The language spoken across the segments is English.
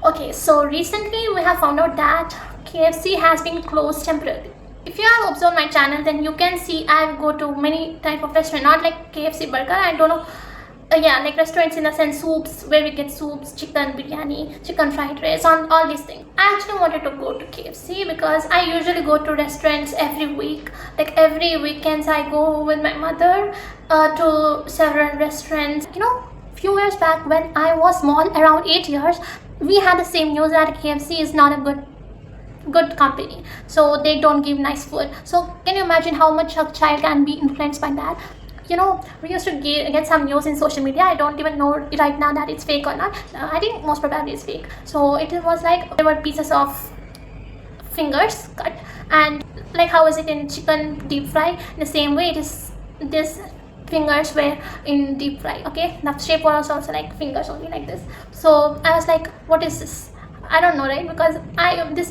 Okay, so recently we have found out that KFC has been closed temporarily. If you have observed my channel, then you can see I go to many type of restaurant, not like KFC burger. I don't know. Yeah, like restaurants in the sense soups, where we get soups, chicken biryani, chicken fried rice, on all these things. I actually wanted to go to KFC because I usually go to restaurants every week. Like every weekends, I go with my mother to several restaurants. Few years back when I was small, around 8 years, we had the same news that KFC is not a good company, so they don't give nice food. So can you imagine how much a child can be influenced by that? We used to get some news in social media. I don't even know right now that it's fake or not. I think most probably it's fake. So it was like there were pieces of fingers cut, and like how is it in chicken deep fry, in the same way it is this fingers were in deep fry. Okay, the shape was also like fingers only, like this. So I was like, what is this? I don't know, right? Because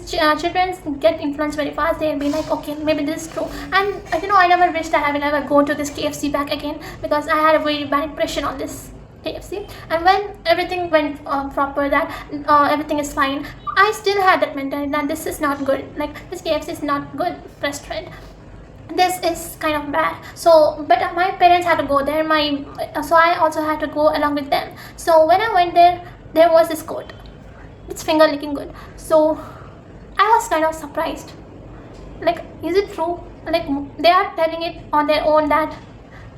children get influenced very fast. They'll be like, okay, maybe this is true. And I never wish that I will ever go to this KFC back again, because I had a very bad impression on this KFC. And when everything went proper, that everything is fine, I still had that mentality that this is not good. Like, this KFC is not good restaurant. This is kind of bad. So but my parents had to go there, so I also had to go along with them. So when I went there, there was this quote, it's finger licking good. So I was kind of surprised, like, is it true? Like, they are telling it on their own that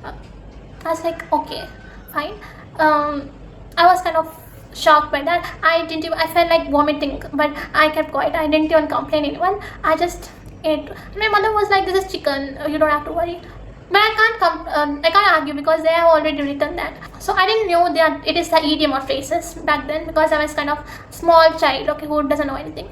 I was like, okay, fine. I was kind of shocked by that. I felt like vomiting, but I kept quiet. I didn't even complain anyone. I just ate. My mother was like, this is chicken, you don't have to worry. But I can't argue, because they have already written that. So I didn't know that it is the idiom or phrases back then, because I was kind of small child, okay, who doesn't know anything.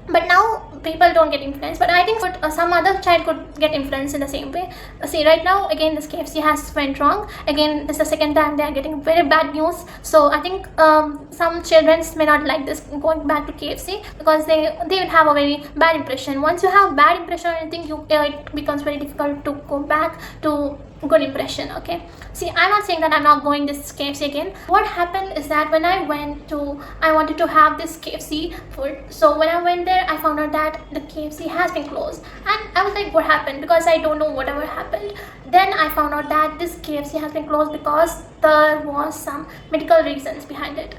But now people don't get influenced. But I think some other child could get influenced in the same way. See, right now again this KFC has went wrong. Again, it's the second time they are getting very bad news. So I think some children may not like this going back to KFC, because they will have a very bad impression. Once you have bad impression, I think it becomes very difficult to go back to good impression. Okay, see, I'm not saying that I'm not going this KFC again. What happened is that when I wanted to have this KFC food. So when I went there, I found out that the KFC has been closed, and I was like, what happened? Because I don't know whatever happened. Then I found out that this KFC has been closed because there was some medical reasons behind it.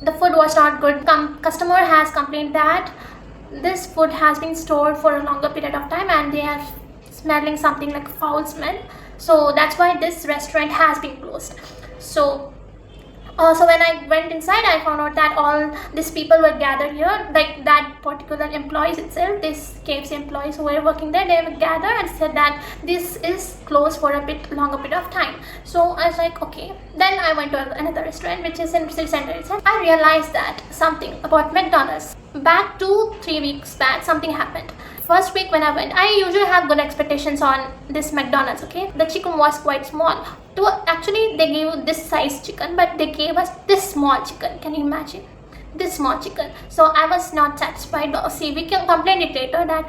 The food was not good. Customer has complained that this food has been stored for a longer period of time, and they are smelling something like foul smell. So that's why this restaurant has been closed. So when I went inside, I found out that all these people were gathered here, like that particular employees itself, this KFC employees who were working there, they were gathered and said that this is closed for a bit longer period of time. So I was like, okay. Then I went to another restaurant, which is in city center itself. I realized that something about McDonald's. Back 2-3 weeks back, something happened. First week when I went, I usually have good expectations on this McDonald's. Okay, the chicken was quite small. Actually, they gave this size chicken, but they gave us this small chicken. Can you imagine? This small chicken. So I was not satisfied. See, we can complain it later that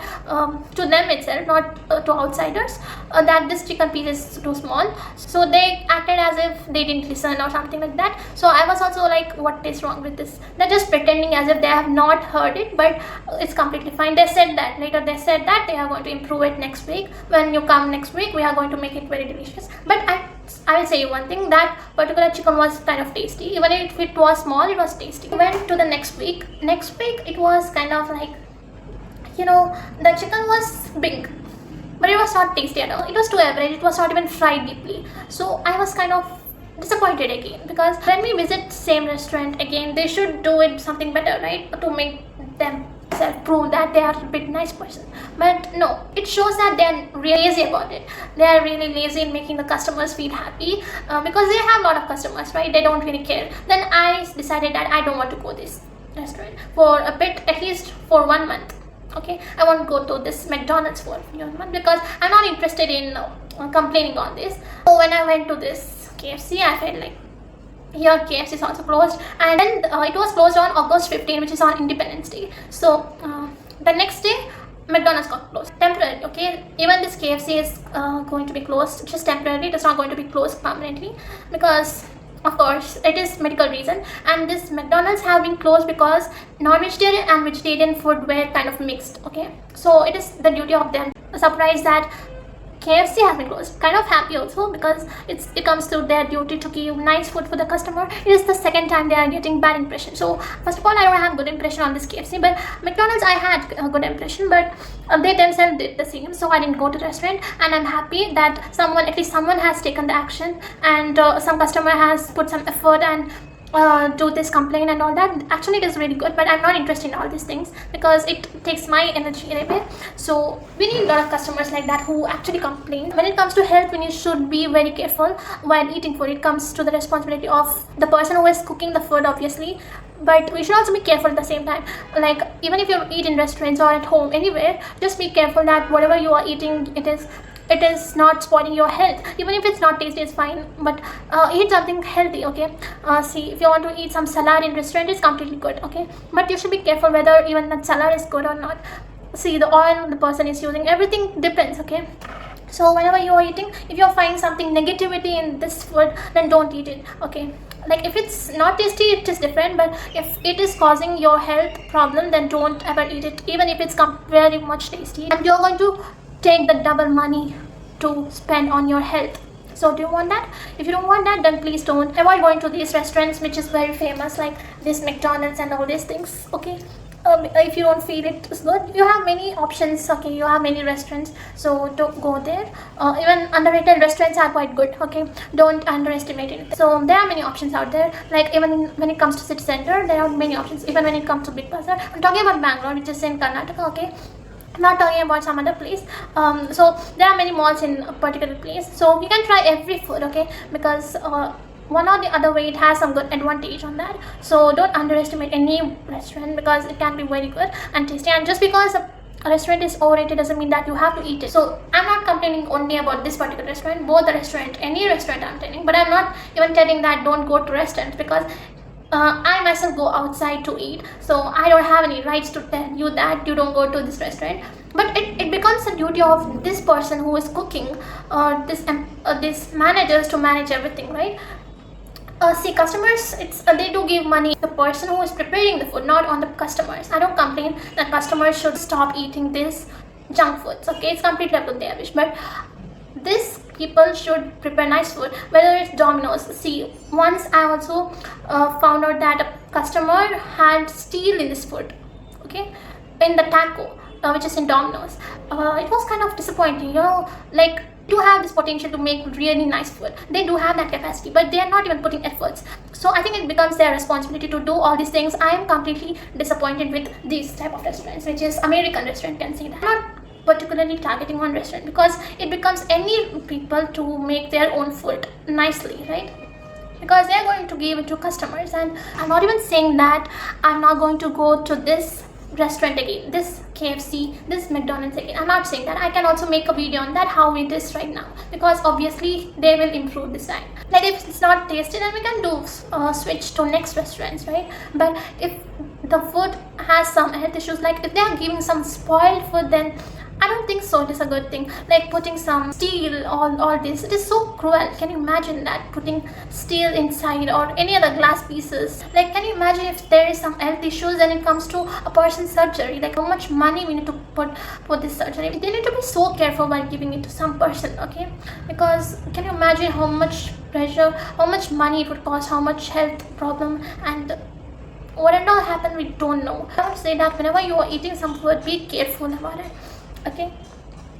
to them itself, not to outsiders, that this chicken piece is too small. So they acted as if they didn't listen or something like that. So I was also like, what is wrong with this? They're just pretending as if they have not heard it, but it's completely fine. They said that later. They said that they are going to improve it next week. When you come next week, we are going to make it very delicious. But I will say you one thing, that particular chicken was kind of tasty. Even if it was small, it was tasty. We went to the next week. Next week, it was kind of like, the chicken was big, but it was not tasty at all. It was too average. It was not even fried deeply. So I was kind of disappointed again, because when we visit same restaurant again, they should do it something better, right? To make them prove that they are a bit nice person. But no, it shows that they are really lazy about it. They are really lazy in making the customers feel happy, because they have a lot of customers, right? They don't really care. Then I decided that I don't want to go this restaurant for a bit, at least for 1 month. Okay, I won't go to this McDonald's for 1 month, because I'm not interested in complaining on this. So when I went to this KFC, I felt like, here KFC is also closed, and then it was closed on August 15, which is on Independence Day. So the next day, McDonald's got closed temporarily. Okay, even this KFC is going to be closed just temporarily. It's not going to be closed permanently, because Of course it is medical reason, and this McDonald's have been closed because non-vegetarian and vegetarian food were kind of mixed. Okay, so it is the duty of them. Surprised that KFC has been closed. Kind of happy also because it comes to their duty to give nice food for the customer. It is the second time they are getting bad impression. So first of all, I don't have good impression on this KFC, but McDonald's I had a good impression, but they themselves did the same. So I didn't go to the restaurant, and I'm happy that at least someone has taken the action, and some customer has put some effort and do this complaint and all that. Actually it is really good, but I'm not interested in all these things because it takes my energy anyway. So we need a lot of customers like that who actually complain. When it comes to health, we should be very careful while eating food. It comes to the responsibility of the person who is cooking the food, obviously, but we should also be careful at the same time. Like, even if you eat in restaurants or at home, anywhere, just be careful that whatever you are eating, it is not spoiling your health. Even if it's not tasty, it's fine, but eat something healthy. Okay, see, if you want to eat some salad in restaurant, it's completely good. Okay, but you should be careful whether even that salad is good or not. See, the oil the person is using, everything depends. Okay, so whenever you are eating, if you're finding something negativity in this food, then don't eat it. Okay, like if it's not tasty, it is different, but if it is causing your health problem, then don't ever eat it, even if it's very much tasty, and you're going to take the double money to spend on your health. So do you want that? If you don't want that, then please don't. Avoid going to these restaurants which is very famous, like this McDonald's and all these things. Okay, if you don't feel it is good, you have many options. Okay, you have many restaurants, so don't go there. Even underrated restaurants are quite good. Okay, don't underestimate it. So there are many options out there. Like, even when it comes to city center, there are many options. Even when it comes to Big Bazaar, I'm talking about Bangalore, which is in Karnataka. Okay, I'm not talking about some other place. So there are many malls in a particular place, so you can try every food. Okay, because one or the other way, it has some good advantage on that. So don't underestimate any restaurant because it can be very good and tasty. And just because a restaurant is overrated doesn't mean that you have to eat it. So I'm not complaining only about this particular restaurant, both the restaurant, any restaurant I'm telling, but I'm not even telling that don't go to restaurants, because I myself go outside to eat, so I don't have any rights to tell you that you don't go to this restaurant. But it becomes a duty of this person who is cooking, or this managers to manage everything, right? See, customers, they do give money to the person who is preparing the food, not on the customers. I don't complain that customers should stop eating this junk foods. Okay, it's completely up to their wish, but this people should prepare nice food, whether it's Domino's. See, once I also found out that a customer had steel in this food. Okay, in the taco, which is in Domino's. It was kind of disappointing, like, do have this potential to make really nice food. They do have that capacity, but they are not even putting efforts. So I think it becomes their responsibility to do all these things. I am completely disappointed with these type of restaurants, which is American restaurant, can say that. I'm not particularly targeting one restaurant, because it becomes any people to make their own food nicely, right? Because they are going to give it to customers. And I'm not even saying that I'm not going to go to this restaurant again, this KFC, this McDonald's again. I'm not saying that. I can also make a video on that, how it is right now, because obviously they will improve this time. Like, if it's not tasty, then we can do switch to next restaurants, right? But if the food has some health issues, like if they are giving some spoiled food, then I don't think so it is a good thing. Like putting some steel, all this, it is so cruel. Can you imagine that, putting steel inside, or any other glass pieces? Like, can you imagine if there is some health issues and it comes to a person's surgery, like how much money we need to put for this surgery? They need to be so careful while giving it to some person. Okay, because can you imagine how much pressure, how much money it would cost, how much health problem, and what and all happen, we don't know. I would say that whenever you are eating some food, be careful about it. Okay,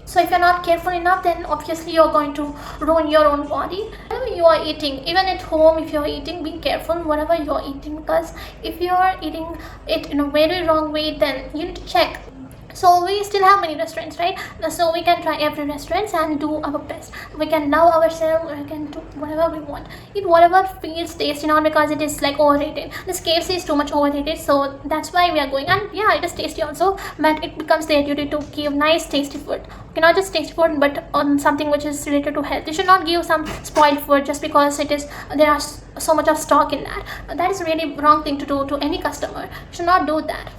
so if you're not careful enough, then obviously you're going to ruin your own body. Whenever you are eating, even at home, if you're eating, be careful whatever you're eating, because if you're eating it in a very wrong way, then you need to check. So we still have many restaurants, right? So we can try every restaurant and do our best. We can love ourselves, we can do whatever we want, eat whatever feels tasty, not because it is like overrated. This KFC is too much overrated, so that's why we are going. And yeah, it is tasty also, but it becomes their duty to give nice tasty food. Okay, not just tasty food, but on something which is related to health. You should not give some spoiled food just because there are so much of stock in that. That is a really wrong thing to do to any customer. You should not do that.